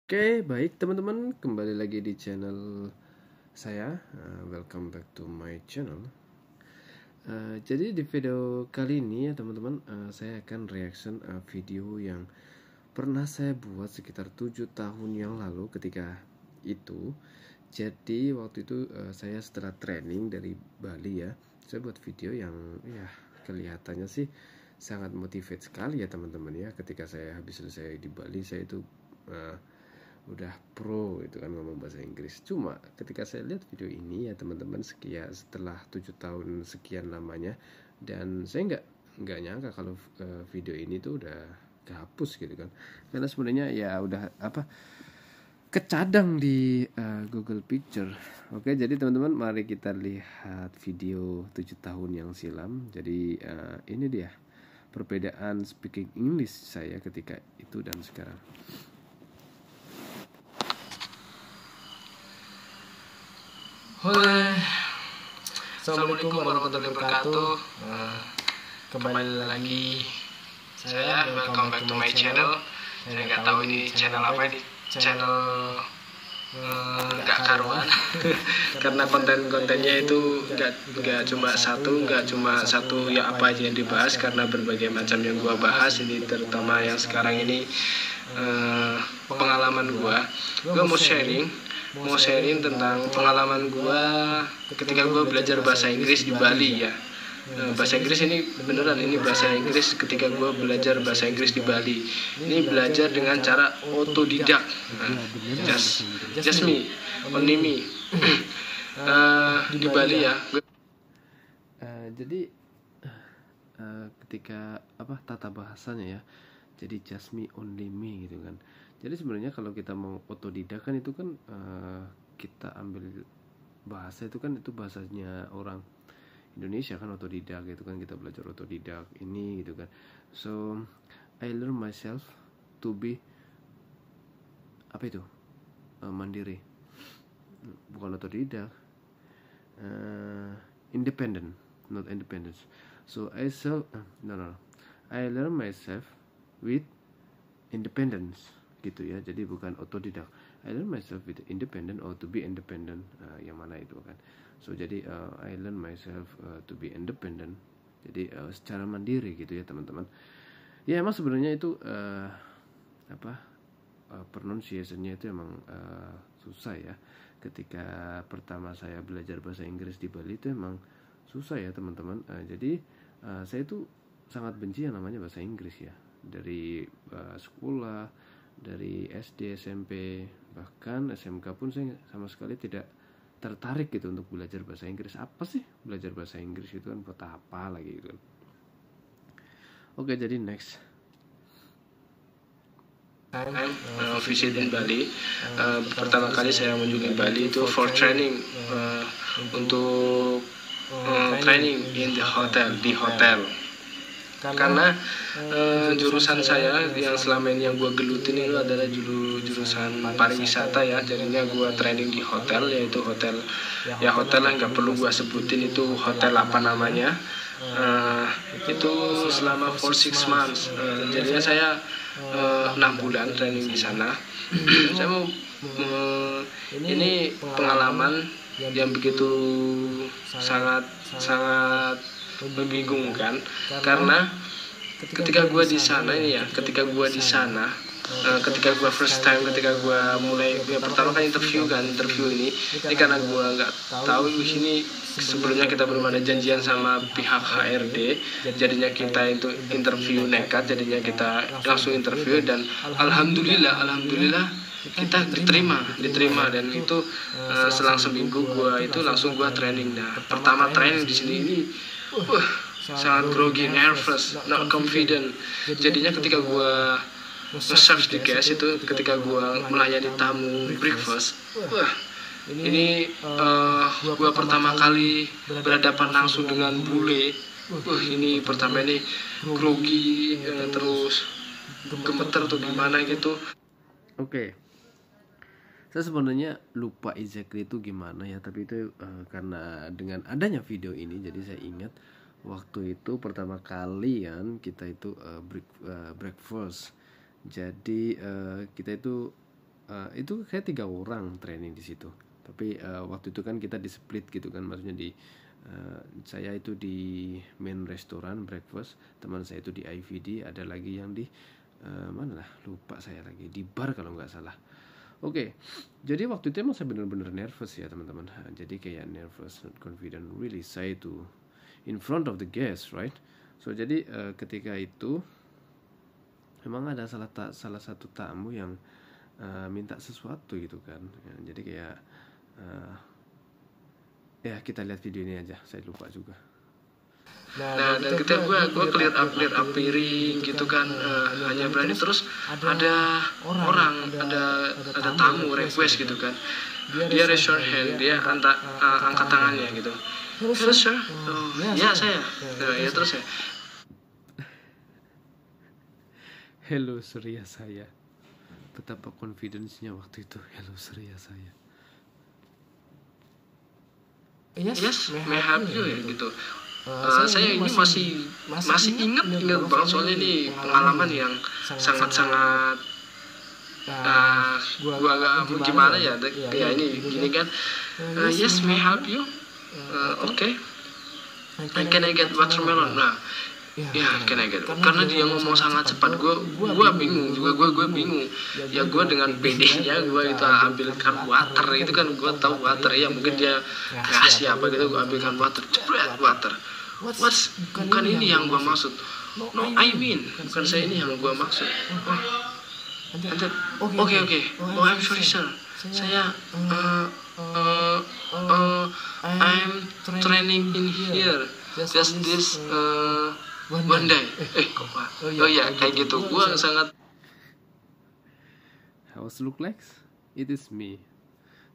Oke, baik teman-teman, kembali lagi di channel saya. Welcome back to my channel. Jadi di video kali ini ya teman-teman, saya akan reaction video yang pernah saya buat sekitar 7 tahun yang lalu ketika itu. Jadi waktu itu saya setelah training dari Bali ya, saya buat video yang ya kelihatannya sih sangat motivate sekali ya teman-teman ya. Ketika saya habis selesai di Bali, saya itu udah pro itu kan ngomong bahasa Inggris. Cuma ketika saya lihat video ini ya teman-teman, setelah 7 tahun sekian lamanya, dan saya nggak nyangka kalau video ini tuh udah kehapus gitu kan, karena sebenarnya ya udah kecadang di Google Picture. Oke, jadi teman-teman, mari kita lihat video 7 tahun yang silam. Jadi ini dia perbedaan speaking English saya ketika itu dan sekarang. Halo, Assalamualaikum warahmatullahi wabarakatuh. Kembali lagi saya, welcome back to my channel. Saya nggak tahu ini channel apa, ini channel nggak karuan karena konten-kontennya itu nggak cuma satu ya apa aja yang dibahas, karena berbagai macam yang gua bahas ini, terutama yang sekarang ini pengalaman gua mau sharing tentang pengalaman gue ketika gue belajar bahasa Inggris di Bali ya. Bahasa Inggris ini beneran, ini bahasa Inggris ketika gue belajar bahasa Inggris di Bali. Ini belajar dengan cara otodidak. Just me, only me. Di Bali ya. Jadi ketika tata bahasanya ya, jadi just me, only me gitu kan. Jadi sebenarnya kalau kita mau otodidak kan itu kan kita ambil bahasa itu kan, itu bahasanya orang Indonesia kan, otodidak gitu kan, kita belajar otodidak ini gitu kan. So I learn myself to be mandiri, bukan otodidak, independent, not independence. So I learn myself with independence gitu ya. Jadi bukan otodidak, I learn myself with independent or to be independent, yang mana itu kan. So jadi I learn myself to be independent, jadi secara mandiri gitu ya teman-teman. Ya emang sebenarnya itu pronunciation-nya itu emang susah ya. Ketika pertama saya belajar bahasa Inggris di Bali itu emang susah ya teman-teman. Jadi saya itu sangat benci yang namanya bahasa Inggris ya, dari sekolah, dari SD, SMP, bahkan SMK pun saya sama sekali tidak tertarik gitu untuk belajar bahasa Inggris. Apa sih belajar bahasa Inggris itu kan, buat apa lagi gitu kan. Oke, jadi next. Visit in Bali. Pertama kali saya mengunjungi Bali itu for training, untuk training in the hotel, di hotel. Karena jurusan saya yang selama ini yang gue gelutin itu adalah jurusan pariwisata ya. Jadinya gue training di hotel, yaitu hotel lah, nggak perlu gue sebutin itu hotel apa namanya. Itu selama for 6 months. Jadinya saya 6 bulan training di sana. Saya mau ini pengalaman yang begitu sangat membingungkan, karena ketika gue di sana ketika gue first time, ketika gue mulai pertama kali interview ini karena gue nggak tahu di sini sebelumnya kita belum ada janjian sama pihak HRD, jadinya kita itu interview nekat, jadinya kita langsung interview, dan alhamdulillah kita diterima, dan itu selang seminggu gue itu langsung gue training. Nah, pertama training di sini ini sangat grogi, nervous, not confident. Jadinya ketika gue nge-serve di guest itu, ketika gue melayani tamu breakfast, ini gue pertama kali berhadapan langsung dengan bule. Ini pertama ini grogi, terus gemeter tuh gimana gitu. Oke. Saya sebenarnya lupa exactly itu gimana ya, tapi itu karena dengan adanya video ini jadi saya ingat waktu itu pertama kali kan kita itu breakfast. Jadi kita itu itu kayak 3 orang training di situ. Tapi waktu itu kan kita di split gitu kan, maksudnya saya itu di main restoran breakfast, teman saya itu di IVD, ada lagi yang di mana lah, lupa saya lagi, di bar kalau nggak salah. Oke, jadi waktu itu emang saya benar-benar nervous ya teman-teman. Jadi kayak nervous, not confident, really saya itu in front of the guests, right? So jadi ketika itu memang ada salah satu tamu yang minta sesuatu gitu kan. Ya, jadi kayak ya kita lihat video ini aja, saya lupa juga. Nah, dan ketika gue clear up piring gitu kan, hanya berani, terus ada orang, ada tamu request gitu kan, dia raise your hand, dia angkat tangannya gitu. Hello sir, ya saya, ya terus ya. Hello sir, ya saya. Betapa confidence-nya waktu itu. Hello sir, ya saya. Yes, may I help you ya gitu. Saya ini masih ingat banget, soalnya ini pengalaman yang sangat gua agak gimana ya, kayak ini gini kan. Yes, may I help you? Okay. Can I get watermelon? Nah, ya can I get? Karena dia ngomong sangat cepat, gua bingung juga, gue bingung. Ya gue dengan PD-nya gue itu ambilkan water, itu kan gue tahu water ya, mungkin dia ngasih apa gitu, gue ambilkan water, jebret water. Bukan ini yang gue maksud. No, I mean, bukan saya ini yang gue maksud. Oke. Oh, I'm sorry sir. Saya I'm training in here. Just this one day. Oh ya, kayak gitu. Gue sangat. How it look like? It is me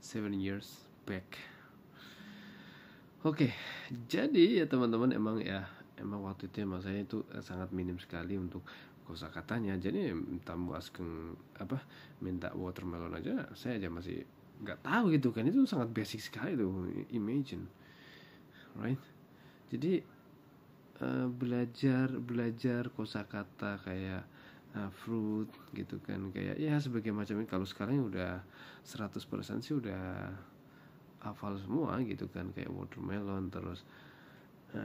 7 years back. Oke, jadi ya teman-teman, emang waktu itu emang saya itu sangat minim sekali untuk kosakatanya. Jadi tamu minta watermelon aja, saya aja masih nggak tahu gitu kan. Itu sangat basic sekali tuh, imagine, right? Jadi belajar kosakata kayak fruit gitu kan, kayak ya sebagai macam ini. Kalau sekarang udah 100% sih udah hafal semua gitu kan, kayak watermelon, terus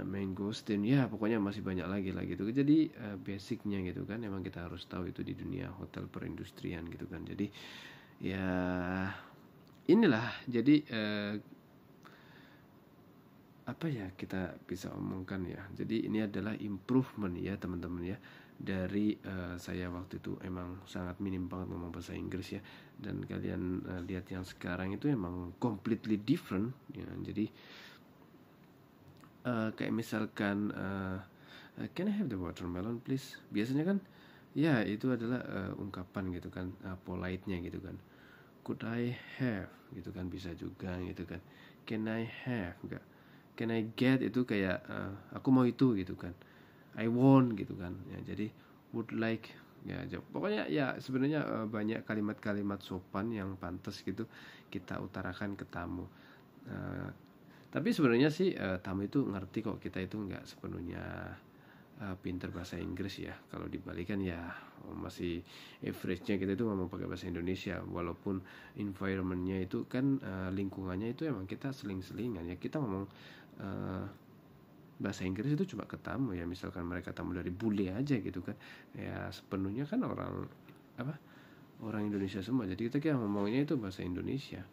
mangosteen, ya pokoknya masih banyak lagi lah gitu. Jadi basicnya gitu kan, emang kita harus tahu itu di dunia hotel perindustrian gitu kan. Jadi ya inilah, jadi apa ya kita bisa omongkan ya. Jadi ini adalah improvement ya teman-teman ya, dari saya waktu itu emang sangat minim banget ngomong bahasa Inggris ya, dan kalian lihat yang sekarang itu emang completely different ya. Jadi kayak misalkan can I have the watermelon please, biasanya kan ya itu adalah ungkapan gitu kan, polite-nya gitu kan. Could I have gitu kan, bisa juga gitu kan. Can I have, enggak. Can I get itu kayak aku mau itu gitu kan. I want gitu kan ya. Jadi would like ya, pokoknya ya sebenarnya banyak kalimat-kalimat sopan yang pantas gitu kita utarakan ke tamu. Tapi sebenarnya sih tamu itu ngerti kok kita itu nggak sepenuhnya pinter bahasa Inggris ya. Kalau dibalikan ya masih average-nya kita itu ngomong pakai bahasa Indonesia, walaupun environment-nya itu kan lingkungannya itu emang kita seling-selingan ya. Kita ngomong bahasa Inggris itu cuma ke tamu ya, misalkan mereka tamu dari bule aja gitu kan ya, sepenuhnya kan orang Indonesia semua, jadi kita ngomongnya itu bahasa Indonesia.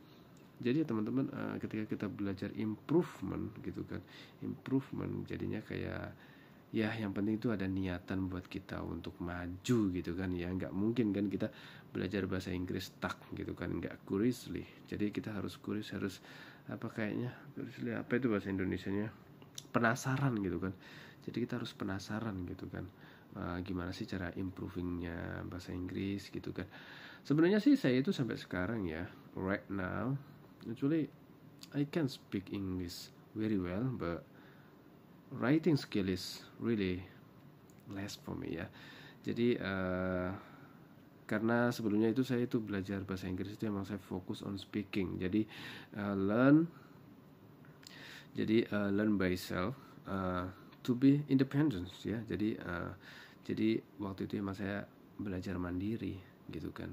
Jadi teman-teman ketika kita belajar improvement gitu kan, improvement jadinya kayak ya yang penting itu ada niatan buat kita untuk maju gitu kan ya. Nggak mungkin kan kita belajar bahasa Inggris stuck gitu kan, nggak curiously. Jadi kita harus curious, harus curiously apa itu bahasa Indonesianya, penasaran gitu kan. Jadi kita harus penasaran gitu kan, gimana sih cara improvingnya bahasa Inggris gitu kan. Sebenarnya sih saya itu sampai sekarang ya, right now actually I can speak English very well, but writing skill is really less for me ya. Jadi karena sebelumnya itu saya itu belajar bahasa Inggris itu emang saya fokus on speaking. Jadi learn by self to be independent ya. Jadi waktu itu emang saya belajar mandiri gitu kan.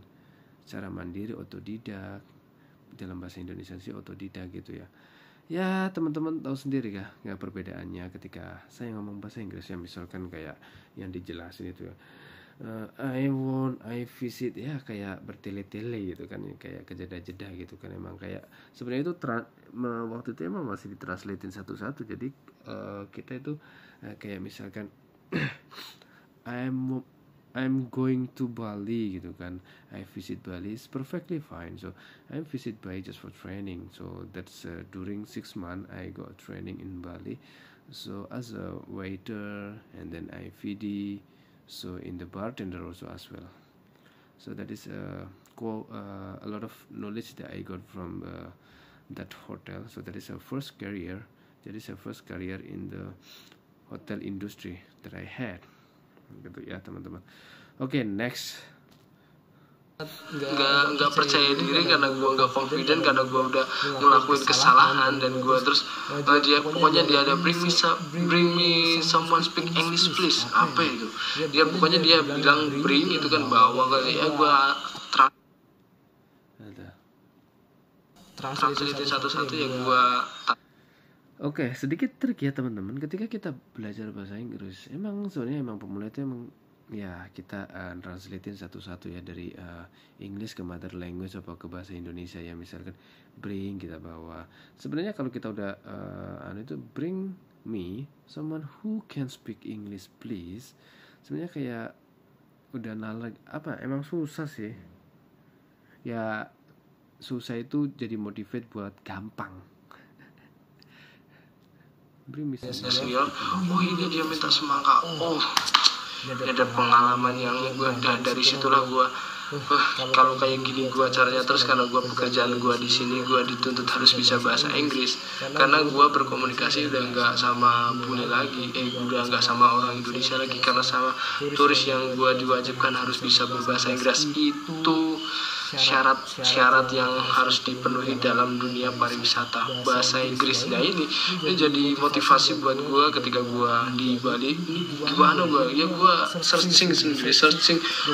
secara mandiri, otodidak. Dalam bahasa Indonesia sih otodidak gitu ya. Ya teman-teman tahu sendiri kah nggak perbedaannya ketika saya ngomong bahasa Inggris ya, misalkan kayak yang dijelasin itu ya, I visit, ya kayak bertele-tele gitu kan, kayak kejeda-jeda gitu kan. Emang kayak sebenarnya itu waktu itu emang masih ditranslatein satu-satu. Jadi kita itu kayak misalkan I'm going to Bali gitu kan. I visit Bali is perfectly fine. So I visit Bali just for training. So that's during 6 months I got training in Bali. So as a waiter, and then I VD. So in the bartender also as well. So that is a lot of knowledge that I got from that hotel. So that is a first career. That is a first career in the hotel industry that I had. Gitu ya teman-teman. Oke, next. Nggak percaya diri karena gue nggak confident, karena gue udah ngelakuin kesalahan, dan gue terus pokoknya dia ada bring me someone speak English please, apa itu dia pokoknya dia bilang bring itu kan bawa kali ya, gue translate satu-satu ya gue. Oke, sedikit trik ya teman-teman. Ketika kita belajar bahasa Inggris, emang sebenarnya emang pemula itu emang ya kita translatein satu-satu ya, dari English ke mother language apa ke bahasa Indonesia ya. Misalkan bring kita bawa. Sebenarnya kalau kita udah itu bring me someone who can speak English please. Sebenarnya kayak udah nalar apa, emang susah sih. Ya susah itu jadi motivate buat gampang. Senior, oh ini dia minta semangka, oh ini ada pengalaman yang gue dari situlah gue kalau kayak gini gue caranya. Terus karena gue pekerjaan gue di sini gue dituntut harus bisa bahasa Inggris, karena gue berkomunikasi udah nggak sama bule lagi, udah nggak sama orang Indonesia lagi, karena sama turis yang gue diwajibkan harus bisa berbahasa Inggris. Itu syarat yang harus dipenuhi dalam dunia pariwisata, bahasa Inggris. Nah ini jadi motivasi buat gue ketika gue di Bali. Gimana gue searching,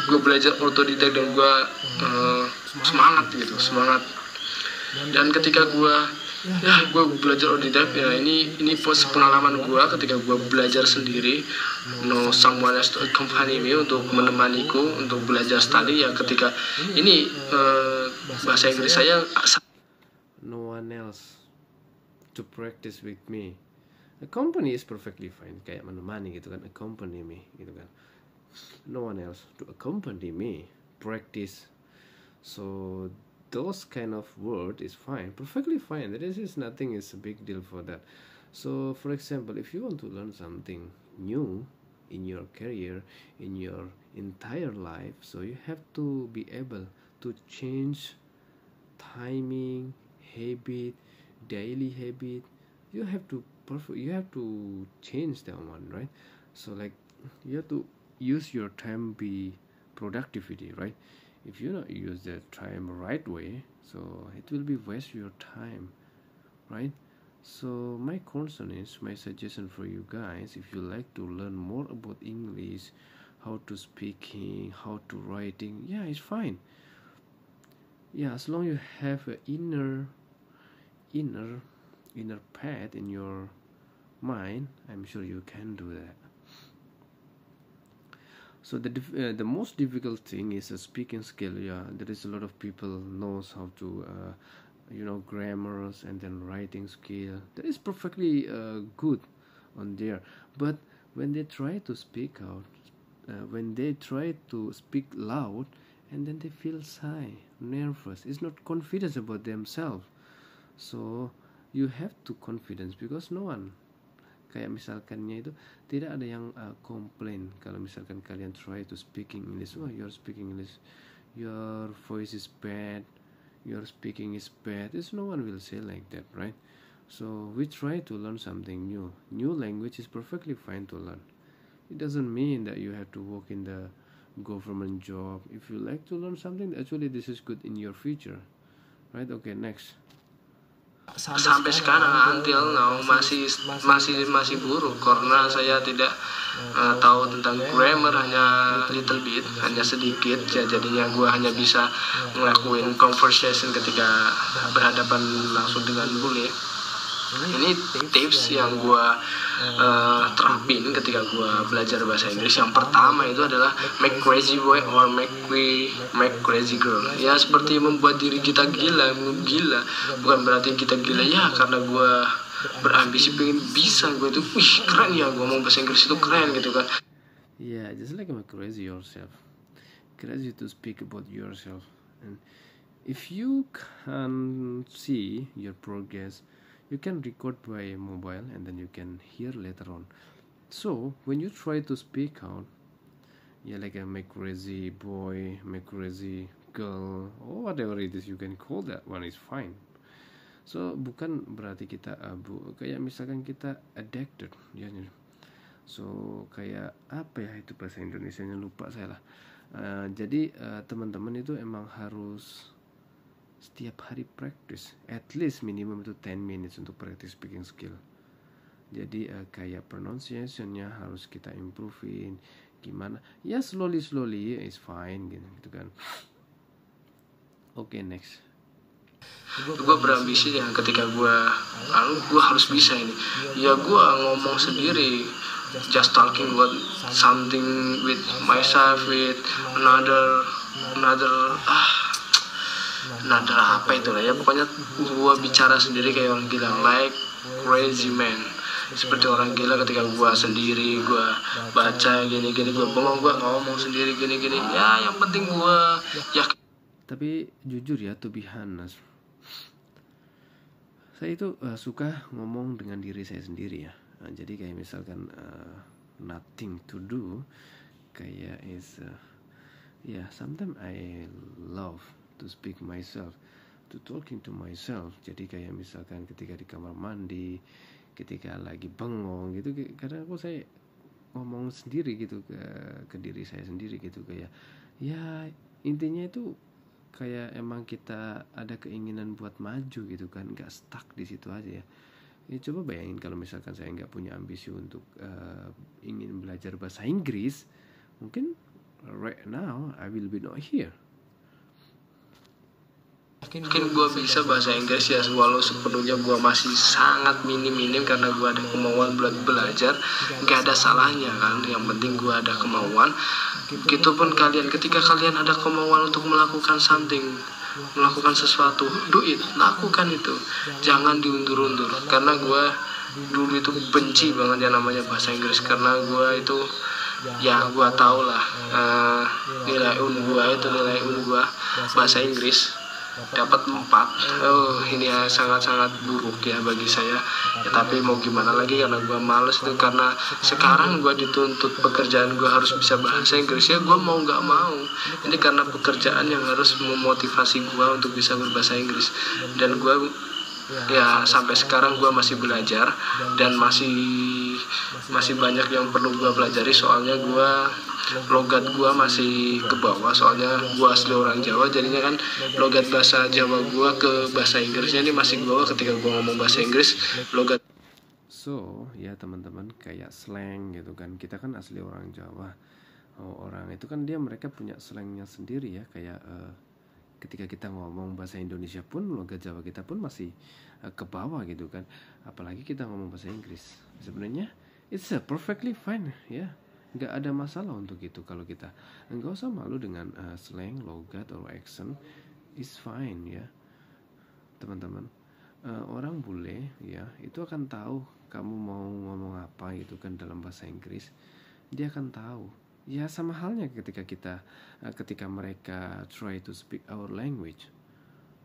gue belajar otodidak, dan gue semangat. Dan ketika gue belajar otodidak ya, ini pengalaman gue ketika gue belajar sendiri, no someone else to accompany me, untuk menemaniku untuk belajar study ya. Ketika ini bahasa Inggris saya, no one else to practice with me. Accompany is perfectly fine, kayak menemani gitu kan, accompany me gitu kan. No one else to accompany me, practice. So those kind of word is fine, perfectly fine. There is nothing is a big deal for that. So for example, if you want to learn something new in your career, in your entire life, so you have to be able to change timing, habit, daily habit. You have to change that one, right? So like you have to use your time be productivity, right? If you not use the time right way, so it will be waste your time, right? So my concern is, my suggestion for you guys, if you like to learn more about English, how to speaking, how to writing, yeah, it's fine. Yeah, as long you have an inner path in your mind, I'm sure you can do that. So the most difficult thing is a speaking skill. Yeah, there is a lot of people knows how to grammars, and then writing skill. That is perfectly good on there. But when they try to speak out, when they try to speak loud, and then they feel shy, nervous, it's not confident about themselves. So you have to confidence, because no one, kayak misalkannya itu tidak ada yang komplain kalau misalkan kalian try to speaking English. Oh, you're speaking English, your voice is bad, your speaking is bad. There's no one will say like that, right? So we try to learn something new. New language is perfectly fine to learn. It doesn't mean that you have to work in the government job. If you like to learn something, actually this is good in your future, right? Okay, next. sampai sekarang until now masih buruk karena saya tidak tahu tentang grammar hanya little bit, hanya sedikit ya, jadinya gue hanya bisa ngelakuin conversation ketika berhadapan langsung dengan bule. Ini tips yang gue terapin ketika gue belajar bahasa Inggris. Yang pertama itu adalah make crazy boy or make crazy girl. Ya seperti membuat diri kita gila. Bukan berarti kita gila ya karena gue berambisi pengen bisa, gue itu keren ya, gue ngomong bahasa Inggris itu keren gitu kan. Yeah, just like make crazy yourself, crazy to speak about yourself. And if you can see your progress, you can record by mobile and then you can hear later on. So when you try to speak out, yeah, like a make crazy boy, make crazy girl, or whatever it is you can call that one is fine. So bukan berarti kita kayak misalkan kita addicted ya. So kayak apa ya itu bahasa Indonesianya, lupa saya lah. Jadi teman-teman itu emang harus setiap hari practice, at least minimum itu 10 minutes untuk practice speaking skill. Jadi kayak pronunciationnya harus kita improvein, gimana ya, slowly is fine gitu kan. Okay, next. Gue berambisi ya ketika gue harus bisa ini ya, gue ngomong sendiri, just talking about something with myself, with another apa itu lah ya, pokoknya gue bicara sendiri kayak orang gila, like crazy man, seperti orang gila ketika gue sendiri, gue baca gini gue ngomong sendiri gini ya, yang penting gue ya. Tapi jujur ya, to be honest, saya itu suka ngomong dengan diri saya sendiri ya. Jadi kayak misalkan nothing to do, kayak is sometimes I love to speak myself, to talking to myself. Jadi kayak misalkan ketika di kamar mandi, ketika lagi bengong gitu, kadang saya ngomong sendiri gitu ke diri saya sendiri gitu, kayak ya intinya itu kayak emang kita ada keinginan buat maju gitu kan, nggak stuck di situ aja ya. Coba bayangin kalau misalkan saya nggak punya ambisi untuk ingin belajar bahasa Inggris, mungkin right now I will be not here. Mungkin gue bisa bahasa Inggris ya, walau sepenuhnya gue masih sangat minim karena gue ada kemauan buat belajar, gak ada salahnya kan, yang penting gue ada kemauan. Begitupun kalian, ketika kalian ada kemauan untuk melakukan something, melakukan sesuatu, do it, lakukan itu, jangan diundur-undur. Karena gue dulu itu benci banget yang namanya bahasa Inggris, karena gue itu ya gue tau lah nilai UN gue bahasa Inggris dapat 4. Ini ya sangat-sangat buruk ya bagi saya ya, tapi mau gimana lagi, karena gue males itu, karena sekarang gue dituntut pekerjaan gue harus bisa bahasa Inggris ya, gue mau nggak mau, ini karena pekerjaan yang harus memotivasi gue untuk bisa berbahasa Inggris. Dan gue ya sampai sekarang gue masih belajar dan masih banyak yang perlu gue pelajari, soalnya logat gue masih ke bawah, soalnya gue asli orang Jawa, jadinya kan logat bahasa Jawa gue ke bahasa Inggrisnya ini masih ke bawah ketika gue ngomong bahasa Inggris, logat. So ya teman-teman, kayak slang gitu kan, kita kan asli orang Jawa, orang itu kan mereka punya slangnya sendiri ya, kayak ketika kita ngomong bahasa Indonesia pun logat Jawa kita pun masih ke bawah gitu kan, apalagi kita ngomong bahasa Inggris. Sebenarnya it's perfectly fine ya, nggak ada masalah untuk itu. Kalau kita nggak usah malu dengan slang, logat, atau accent, is fine ya teman-teman. Orang bule ya itu akan tahu kamu mau ngomong apa gitu kan dalam bahasa Inggris, dia akan tahu ya, sama halnya ketika mereka try to speak our language.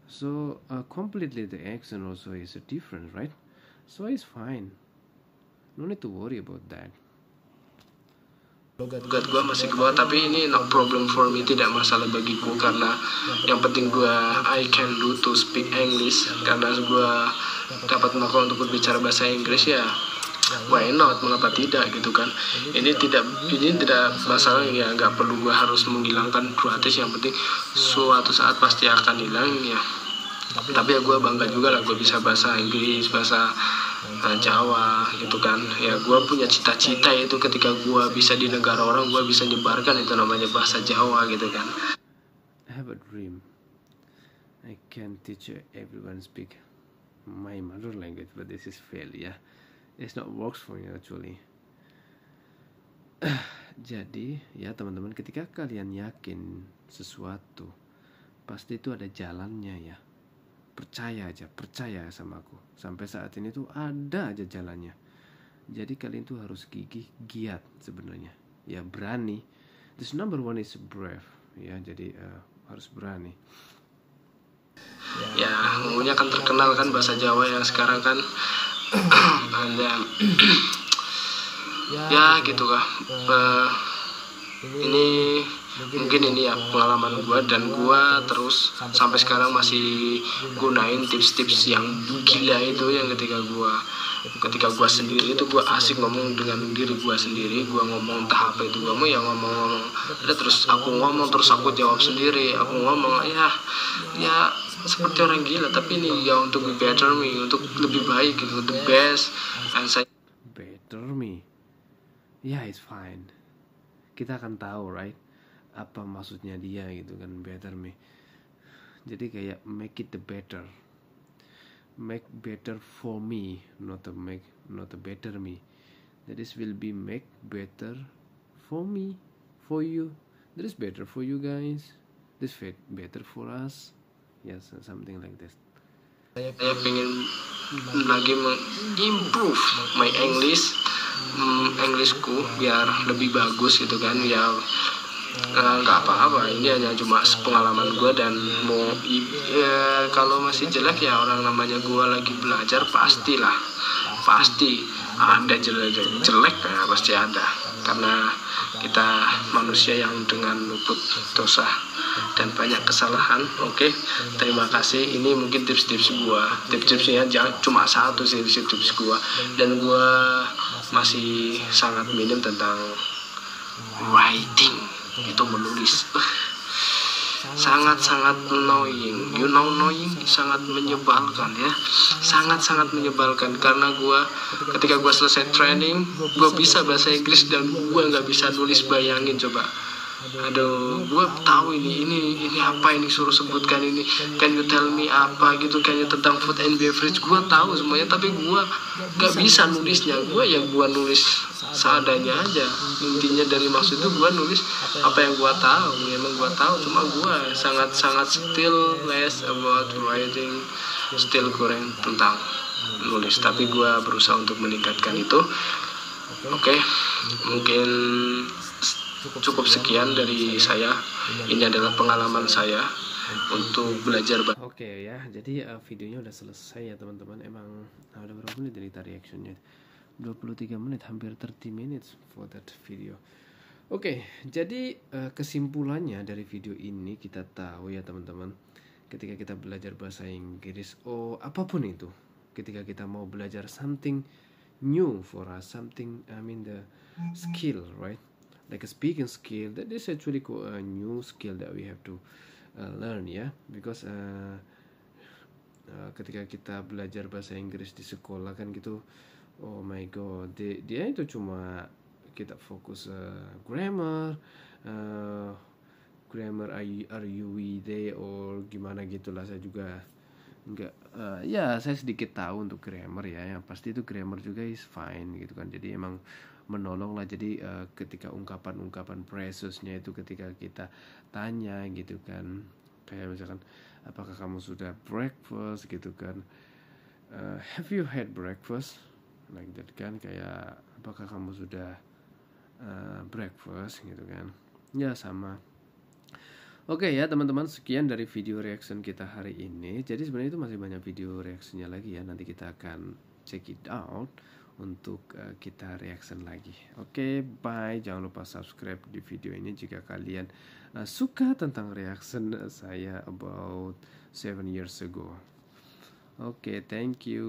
So completely the accent also is different, right? So it's fine, no need to worry about that. Logat gue masih ke bawah, tapi ini no problem for me, tidak masalah bagiku, karena yang penting I can do to speak English, karena gue dapat melakukan untuk berbicara bahasa Inggris ya, why not, mengapa tidak gitu kan. Ini tidak masalah ya, nggak perlu gue harus menghilangkan gratis, yang penting suatu saat pasti akan hilang ya. Tapi ya gue bangga juga lah gue bisa bahasa Inggris, bahasa Jawa gitu kan. Ya gue punya cita-cita itu ketika gue bisa di negara orang, gue bisa nyebarkan itu namanya bahasa Jawa gitu kan. I have a dream. I can teach everyone speak my mother language, but this is fail ya. It's not works for me actually. Jadi ya teman-teman, ketika kalian yakin sesuatu, pasti itu ada jalannya ya. Percaya aja, percaya sama aku. Sampai saat ini tuh ada aja jalannya. Jadi kalian tuh harus gigih, giat sebenarnya. Ya berani. This number one is brave. Ya jadi harus berani. Ya umumnya kan terkenal kan bahasa Jawa yang sekarang kan ada ya gitu kah. Ini mungkin ini ya pengalaman gue, dan gue terus sampai sekarang masih gunain tips-tips yang gila itu, yang ketika gue sendiri itu gue asik ngomong dengan diri gue sendiri. Gue ngomong entah apa itu, gue mau ya ngomong terus aku ngomong, terus aku jawab sendiri, aku ngomong ya seperti orang gila. Tapi ini ya untuk better me, untuk lebih baik gitu, the best. And saya better me, yeah, it's fine. Kita akan tahu right apa maksudnya dia gitu kan, better me. Jadi kayak make it the better, make better for me, not a better me. That is will be make better for me, for you. That is better for you guys. This better for us. Yes, something like this. Saya pengen lagi improve my Englishku biar lebih bagus gitu kan. Ya nggak apa-apa, ini hanya cuma pengalaman gue, dan mau ya, kalau masih jelek ya orang namanya gue lagi belajar, pasti ada jelek ya, pasti ada, karena kita manusia yang dengan luput dosa dan banyak kesalahan. Oke, terima kasih. Ini mungkin tips-tips gue, tips-tipsnya jangan cuma satu sih tips gue, dan gue masih sangat minim tentang writing, itu menulis. Sangat-sangat annoying, annoying, sangat menyebalkan ya, sangat-sangat menyebalkan. Karena ketika gue selesai training, gue bisa bahasa Inggris dan gue nggak bisa nulis. Bayangin coba. Aduh, gue tahu ini apa ini, suruh sebutkan ini, can you tell me apa gitu, can you tentang food and beverage, gue tahu semuanya, tapi gue gak bisa nulisnya. Gue nulis seadanya aja. Intinya dari maksud itu gue nulis apa yang gue tahu. Memang gue tahu, cuma gue sangat still less about writing, still kurang tentang nulis. Tapi gue berusaha untuk meningkatkan itu. Oke, mungkin cukup sekian dari saya. Ini adalah pengalaman saya untuk belajar. Oke ya, jadi videonya udah selesai ya teman-teman. Emang ada berapa menit dari reactionnya? 23 menit, hampir 30 minutes for that video. Oke, jadi kesimpulannya dari video ini kita tahu ya teman-teman, ketika kita belajar bahasa Inggris, apapun itu, ketika kita mau belajar something new for us, something, the skill, right? Like a speaking skill, that is actually a new skill that we have to learn ya, because ketika kita belajar bahasa Inggris di sekolah kan gitu, oh my god, dia itu cuma kita fokus grammar, are you we they or gimana gitulah. Saya juga enggak, ya saya sedikit tahu untuk grammar ya, yang pasti itu grammar juga is fine gitu kan. Jadi emang menolong lah. Jadi ketika ungkapan precisnya itu ketika kita tanya gitu kan, kayak misalkan apakah kamu sudah breakfast gitu kan, have you had breakfast, like that kan, kayak apakah kamu sudah breakfast gitu kan, ya sama. Oke ya teman-teman, sekian dari video reaction kita hari ini. Jadi sebenarnya itu masih banyak video reactionnya lagi ya, nanti kita akan check it out untuk kita reaction lagi. Oke, bye. Jangan lupa subscribe di video ini jika kalian suka tentang reaction saya about 7 years ago. Oke, thank you.